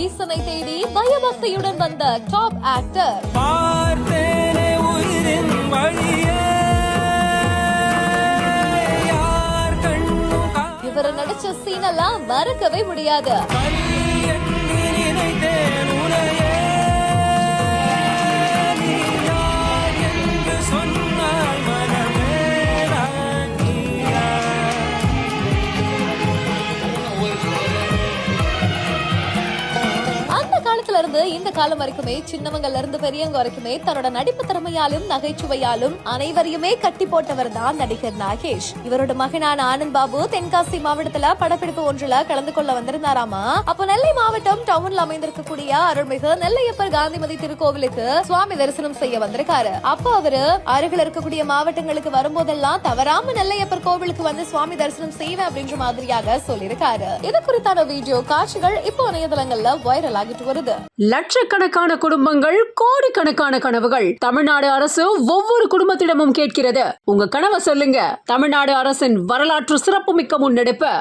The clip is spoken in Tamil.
ஈசனை தேடி பயபக்தியுடன் வந்த டாப் ஆக்டர். இவர் நடிச்ச சீன் எல்லாம் மறக்கவே முடியாது. இருந்து இந்த காலம் வரைக்குமே சின்னவங்கல இருந்து பெரியவங்க வரைக்குமே தன்னோட நடிப்பு திறமையாலும் நகைச்சுவையாலும் அனைவரையுமே கட்டி போட்டவர் தான் நடிகர் நாகேஷ். இவரோட மகனான ஆனந்த் பாபு தென்காசி மாவட்டத்துல படப்பிடிப்பு ஒன்றுல கலந்து கொள்ள வந்திருந்தாராமா. அப்போ நெல்லை மாவட்டம் டவுன்ல அமைந்திருக்கக்கூடிய அருள்மிகு நெல்லையப்பர் காந்திமதி திருக்கோவிலுக்கு சுவாமி தரிசனம் செய்ய வந்திருக்காரு. அப்போ அவரு அருகில் இருக்கக்கூடிய மாவட்டங்களுக்கு வரும்போதெல்லாம் தவறாம நெல்லையப்பர் கோவிலுக்கு வந்து சுவாமி தரிசனம் செய்வேன் அப்படின்ற மாதிரியாக சொல்லியிருக்காரு. இது குறித்தான வீடியோ காட்சிகள் இப்போ இணையதளங்கள்ல வைரல் ஆகிட்டு வருது. லட்சக்கணக்கான குடும்பங்கள், கோடிக்கணக்கான கனவுகள். தமிழ்நாடு அரசு ஒவ்வொரு குடும்பத்திடமும் கேட்கிறது, உங்க கனவை சொல்லுங்க. தமிழ்நாடு அரசின் வரலாற்று சிறப்புமிக்க முன்னெடுப்பு.